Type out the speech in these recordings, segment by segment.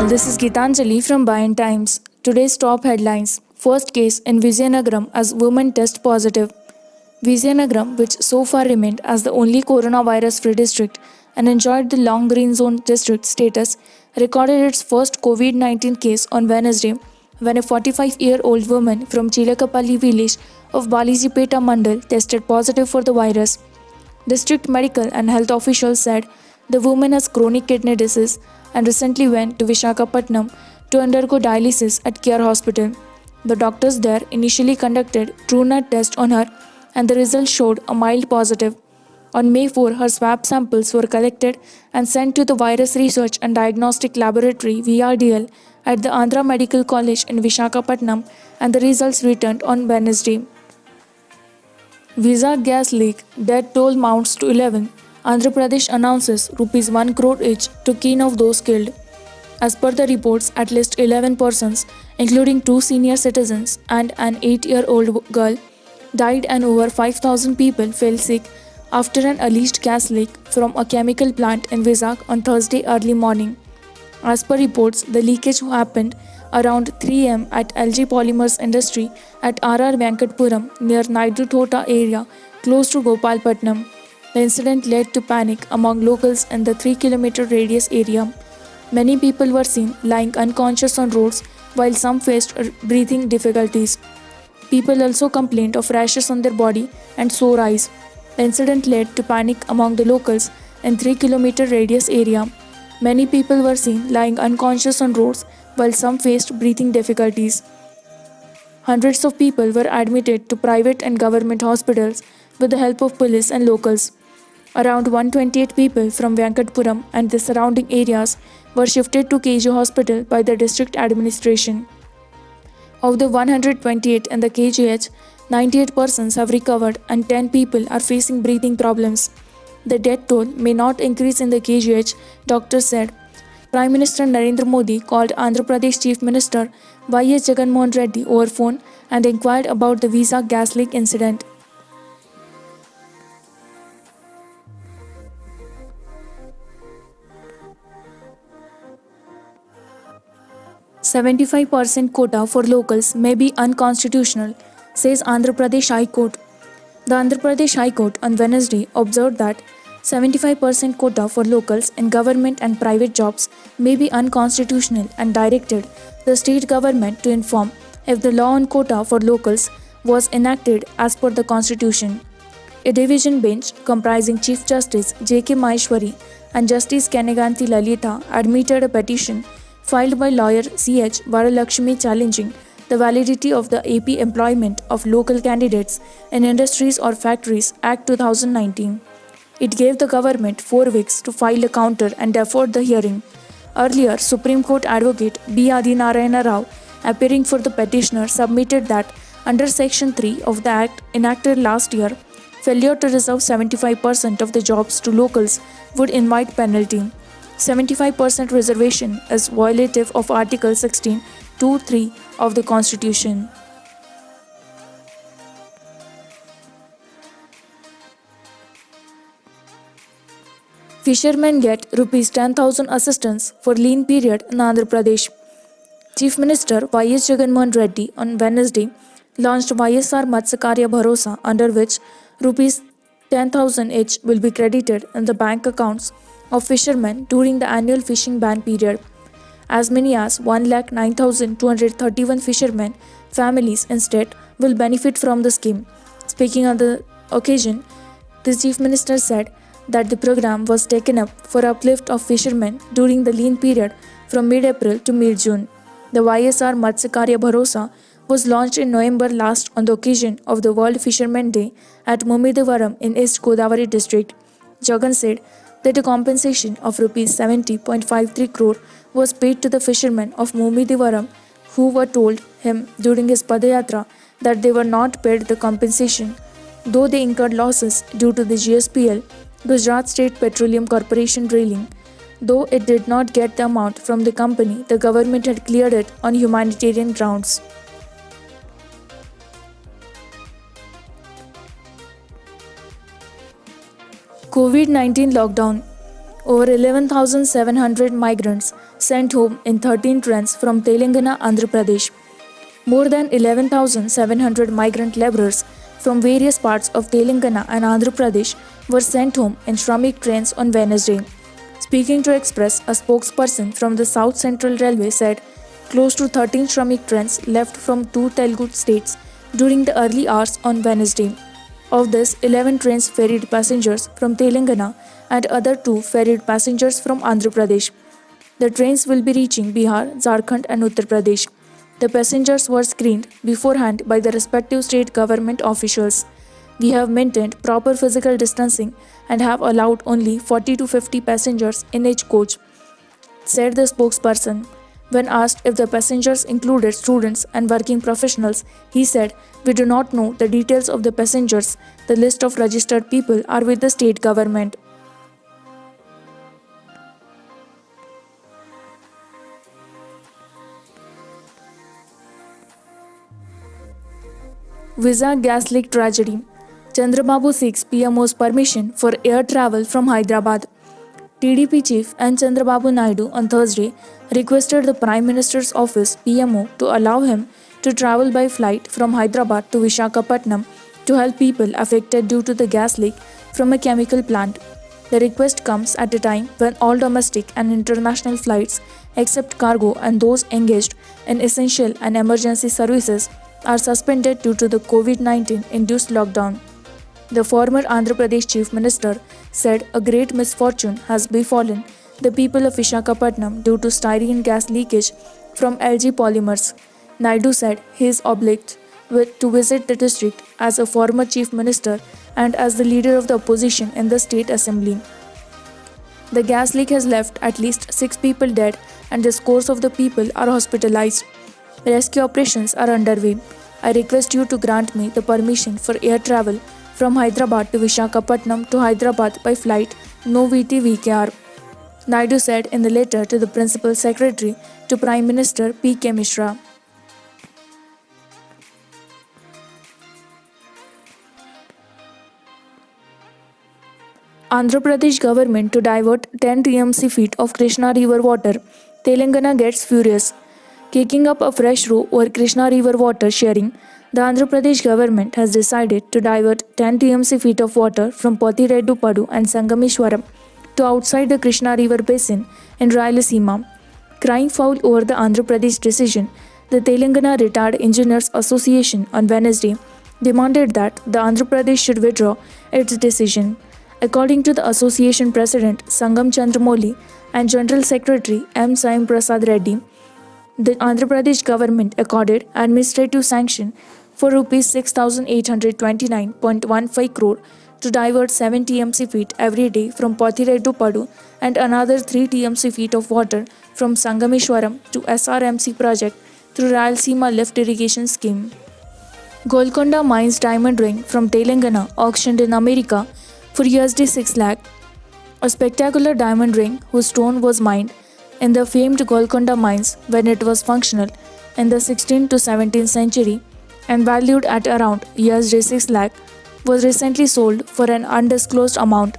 This is Gitanjali from Bayan Times. Today's top headlines. First case in Vizianagaram as woman test positive. Vizianagaram, which so far remained as the only coronavirus-free district and enjoyed the long green zone district status, recorded its first COVID-19 case on Wednesday when a 45-year-old woman from Chilakapalli village of Balijipeta Mandal tested positive for the virus. District medical and health officials said the woman has chronic kidney disease and recently went to Vishakhapatnam to undergo dialysis at Care Hospital. The doctors there initially conducted TrueNat test on her and the results showed a mild positive. On May 4, her swab samples were collected and sent to the Virus Research and Diagnostic Laboratory VRDL at the Andhra Medical College in Vishakhapatnam and the results returned on Wednesday. Visa gas leak, death toll mounts to 11. Andhra Pradesh announces rupees 1 crore each to keen of those killed. As per the reports, at least 11 persons, including 2 senior citizens and an 8-year-old girl, died and over 5,000 people fell sick after an alleged gas leak from a chemical plant in Vizag on Thursday early morning. As per reports, the leakage happened around 3 am at LG Polymers Industry at RR Venkatpuram near Naidu Thota area close to Gopalpatnam. The incident led to panic among locals in the 3-kilometer radius area. Many people were seen lying unconscious on roads while some faced breathing difficulties. People also complained of rashes on their body and sore eyes. The incident led to panic among the locals in 3-kilometer radius area. Many people were seen lying unconscious on roads while some faced breathing difficulties. Hundreds of people were admitted to private and government hospitals with the help of police and locals. Around 128 people from Venkatpuram and the surrounding areas were shifted to KG Hospital by the district administration. Of the 128 in the KGH, 98 persons have recovered and 10 people are facing breathing problems. The death toll may not increase in the KGH, doctors said. Prime Minister Narendra Modi called Andhra Pradesh Chief Minister Y.S. Jaganmohan Reddy over phone and inquired about the Visa gas leak incident. "75% quota for locals may be unconstitutional," says Andhra Pradesh High Court. The Andhra Pradesh High Court on Wednesday observed that 75% quota for locals in government and private jobs may be unconstitutional and directed the state government to inform if the law on quota for locals was enacted as per the constitution. A division bench comprising Chief Justice J.K. Maheshwari and Justice Kanaganti Lalita admitted a petition filed by lawyer C.H. Varalakshmi challenging the validity of the AP Employment of Local Candidates in Industries or Factories Act 2019. It gave the government 4 weeks to file a counter and deferred the hearing. Earlier, Supreme Court advocate B. Adinarayana Rao, appearing for the petitioner, submitted that under Section 3 of the Act enacted last year, failure to reserve 75% of the jobs to locals would invite penalty. 75% reservation is violative of Article 16(2)(3) of the Constitution. Fishermen get rupees 10,000 assistance for lean period in Andhra Pradesh. Chief Minister Y.S. Jaganmohan Reddy on Wednesday launched YSR Matsyakarya Bharosa, under which rupees 10,000 each will be credited in the bank accounts of fishermen during the annual fishing ban period. As many as 1,09,231 fishermen families instead will benefit from the scheme. Speaking on the occasion, the Chief Minister said that the program was taken up for uplift of fishermen during the lean period from mid-April to mid-June. The YSR Matsyakarya Bharosa was launched in November last on the occasion of the World Fishermen Day at Mumidivaram in East Godavari district. Jagan said that a compensation of rupees 70.53 crore was paid to the fishermen of Mumidivaram who were told him during his Padayatra that they were not paid the compensation, though they incurred losses due to the GSPL, Gujarat State Petroleum Corporation drilling. Though it did not get the amount from the company, the government had cleared it on humanitarian grounds. COVID-19 lockdown. Over 11,700 migrants sent home in 13 trains from Telangana, Andhra Pradesh. More than 11,700 migrant laborers from various parts of Telangana and Andhra Pradesh were sent home in Shramik trains on Wednesday. Speaking to Express, a spokesperson from the South Central Railway said close to 13 Shramik trains left from two Telugu states during the early hours on Wednesday. Of this, 11 trains ferried passengers from Telangana and other two ferried passengers from Andhra Pradesh. The trains will be reaching Bihar, Jharkhand, and Uttar Pradesh. The passengers were screened beforehand by the respective state government officials. We have maintained proper physical distancing and have allowed only 40 to 50 passengers in each coach, said the spokesperson. When asked if the passengers included students and working professionals, he said, "We do not know the details of the passengers. The list of registered people are with the state government." Visa gas leak tragedy. Chandrababu seeks PMO's permission for air travel from Hyderabad. TDP chief N. Chandrababu Naidu on Thursday requested the Prime Minister's office PMO to allow him to travel by flight from Hyderabad to Visakhapatnam to help people affected due to the gas leak from a chemical plant. The request comes at a time when all domestic and international flights, except cargo and those engaged in essential and emergency services, are suspended due to the COVID-19 induced lockdown. The former Andhra Pradesh Chief Minister said a great misfortune has befallen the people of Visakhapatnam due to styrene gas leakage from LG Polymers. Naidu said he is obliged to visit the district as a former Chief Minister and as the leader of the opposition in the State Assembly. The gas leak has left at least 6 people dead and the scores of the people are hospitalized. Rescue operations are underway. I request you to grant me the permission for air travel from Hyderabad to Visakhapatnam to Hyderabad by flight, no VT-VKR. Naidu said in the letter to the Principal Secretary to Prime Minister P.K. Mishra. Andhra Pradesh government to divert 10 TMC feet of Krishna River water. Telangana gets furious. Kicking up a fresh row over Krishna River water sharing, the Andhra Pradesh government has decided to divert 10 TMC feet of water from Potireddupadu and Sangameshwaram to outside the Krishna River basin in Rayalaseema. Crying foul over the Andhra Pradesh decision, the Telangana Retired Engineers Association on Wednesday demanded that the Andhra Pradesh should withdraw its decision. According to the association president Sangam Chandramouli and General Secretary M. Saim Prasad Reddy, the Andhra Pradesh government accorded administrative sanction for Rs 6,829.15 crore to divert 7 TMC feet every day from Potireddupadu and another 3 TMC feet of water from Sangameshwaram to SRMC project through Rayalaseema lift irrigation scheme. Golconda mines diamond ring from Telangana auctioned in America for $6 lakh. A spectacular diamond ring whose stone was mined in the famed Golconda mines when it was functional in the 16th to 17th century and valued at around $6 lakh was recently sold for an undisclosed amount.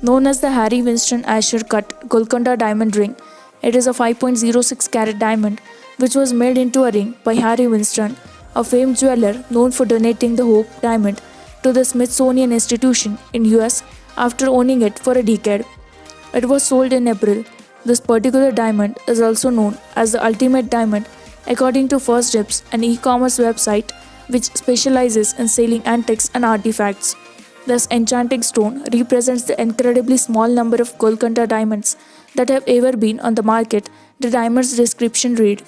Known as the Harry Winston Asher cut Golconda diamond ring, it is a 5.06 carat diamond which was made into a ring by Harry Winston, a famed jeweler known for donating the Hope diamond to the Smithsonian Institution in US after owning it for a decade. It was sold in April. This particular diamond is also known as the Ultimate Diamond according to First Dibs, an e-commerce website which specializes in selling antiques and artifacts. This enchanting stone represents the incredibly small number of Golconda diamonds that have ever been on the market, the diamond's description read.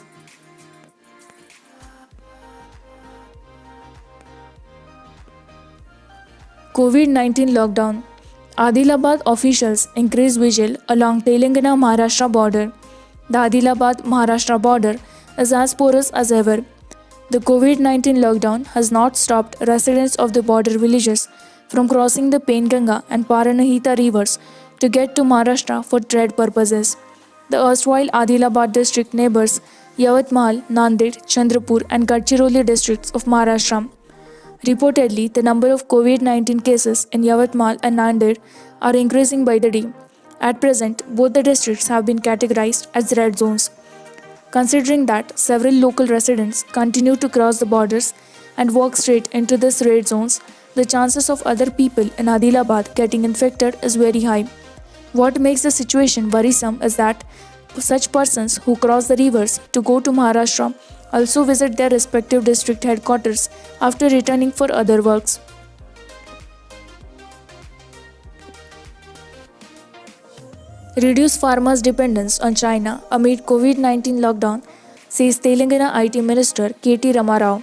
COVID-19 lockdown. Adilabad officials increase vigil along Telangana-Maharashtra border. The Adilabad-Maharashtra border is as porous as ever. The COVID-19 lockdown has not stopped residents of the border villages from crossing the Penganga and Paranahita rivers to get to Maharashtra for trade purposes. The erstwhile Adilabad district neighbors Yavatmal, Nanded, Chandrapur and Gadchiroli districts of Maharashtra. Reportedly, the number of COVID-19 cases in Yavatmal and Nanded are increasing by the day. At present, both the districts have been categorized as red zones. Considering that several local residents continue to cross the borders and walk straight into these red zones, the chances of other people in Adilabad getting infected is very high. What makes the situation worrisome is that such persons who cross the rivers to go to Maharashtra also visit their respective district headquarters after returning for other works. Reduce farmers' dependence on China amid COVID-19 lockdown, says Telangana IT Minister KT Ramarao.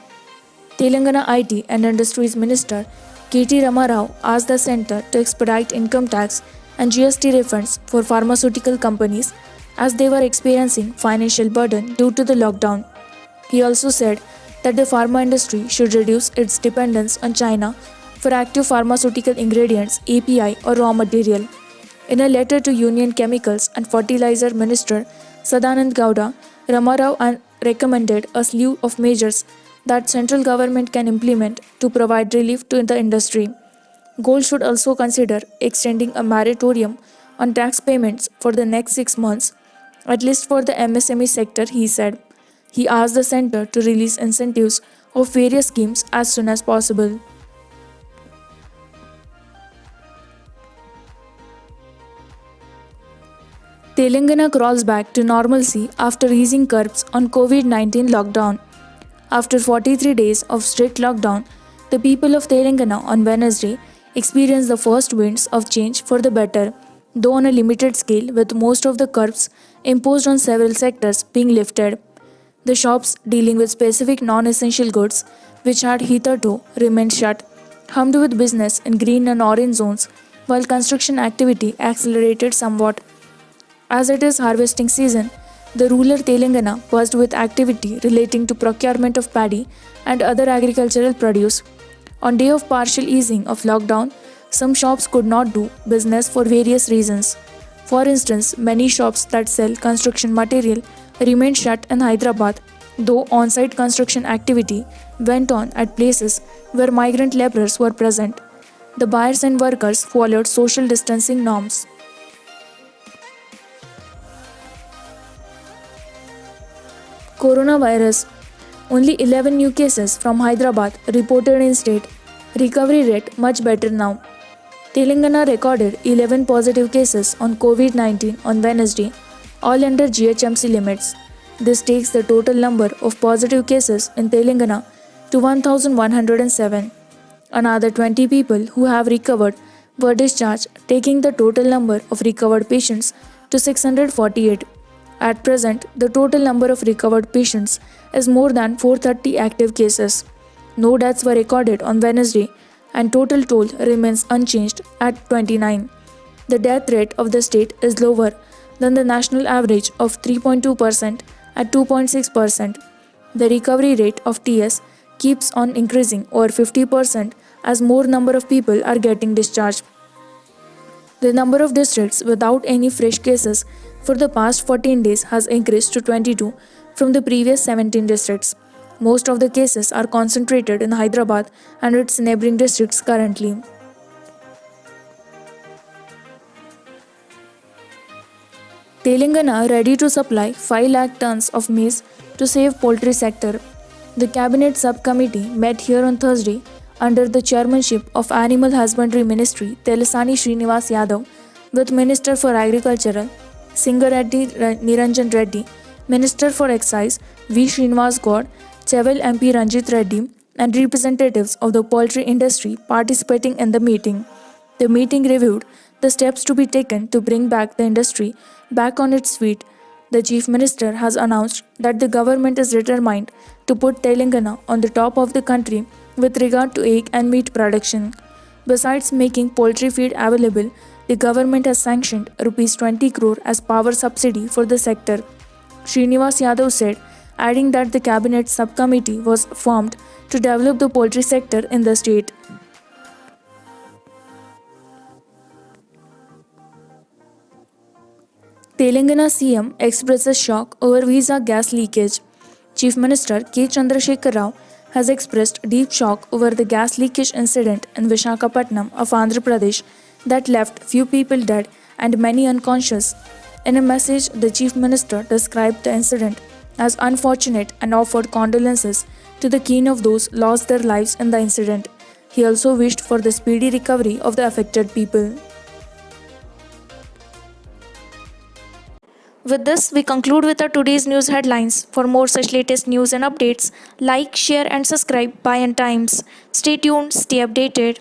Telangana IT and Industries Minister KT Ramarao asked the centre to expedite income tax and GST refunds for pharmaceutical companies as they were experiencing financial burden due to the lockdown. He also said that the pharma industry should reduce its dependence on China for active pharmaceutical ingredients API or raw material. In a letter to Union Chemicals and Fertilizer Minister Sadanand Gowda, Ramarao recommended a slew of measures that central government can implement to provide relief to the industry. Gold should also consider extending a moratorium on tax payments for the next 6 months, at least for the MSME sector, he said. He asked the centre to release incentives of various schemes as soon as possible. Telangana crawls back to normalcy after easing curbs on COVID-19 lockdown. After 43 days of strict lockdown, the people of Telangana on Wednesday experienced the first winds of change for the better, though on a limited scale, with most of the curbs imposed on several sectors being lifted. The shops dealing with specific non-essential goods, which had hitherto remained shut, hummed with business in green and orange zones, while construction activity accelerated somewhat. As it is harvesting season, the rural Telangana buzzed with activity relating to procurement of paddy and other agricultural produce. On day of partial easing of lockdown, some shops could not do business for various reasons. For instance, many shops that sell construction material remained shut in Hyderabad, though on-site construction activity went on at places where migrant laborers were present. The buyers and workers followed social distancing norms. Coronavirus. Only 11 new cases from Hyderabad reported in state. Recovery rate much better now. Telangana recorded 11 positive cases on COVID-19 on Wednesday, all under GHMC limits. This takes the total number of positive cases in Telangana to 1,107. Another 20 people who have recovered were discharged, taking the total number of recovered patients to 648. At present, the total number of recovered patients is more than 430 active cases. No deaths were recorded on Wednesday, and total toll remains unchanged at 29. The death rate of the state is lower than the national average of 3.2% at 2.6%. The recovery rate of TS keeps on increasing over 50% as more number of people are getting discharged. The number of districts without any fresh cases for the past 14 days has increased to 22 from the previous 17 districts. Most of the cases are concentrated in Hyderabad and its neighboring districts currently. Telangana ready to supply 5 lakh tons of maize to save poultry sector. The Cabinet Subcommittee met here on Thursday under the chairmanship of Animal Husbandry Ministry Telasani Srinivas Yadav with Minister for Agriculture Singareddy Niranjan Reddy, Minister for Excise V. Srinivas Gaur, Chevel MP Ranjit Reddy, and representatives of the poultry industry participating in the meeting. The meeting reviewed the steps to be taken to bring back the industry back on its feet. The Chief Minister has announced that the government is determined to put Telangana on the top of the country with regard to egg and meat production. Besides making poultry feed available, the government has sanctioned Rs 20 crore as power subsidy for the sector. Srinivas Yadav said, adding that the Cabinet Subcommittee was formed to develop the poultry sector in the state. Telangana CM expresses shock over visa gas leakage. Chief Minister K. Chandrasekhar Rao has expressed deep shock over the gas leakage incident in Visakhapatnam of Andhra Pradesh that left few people dead and many unconscious. In a message, the Chief Minister described the incident as unfortunate and offered condolences to the kin of those lost their lives in the incident. He also wished for the speedy recovery of the affected people. With this, we conclude with our today's news headlines. For more such latest news and updates, like, share, and subscribe By Times. Stay tuned, stay updated.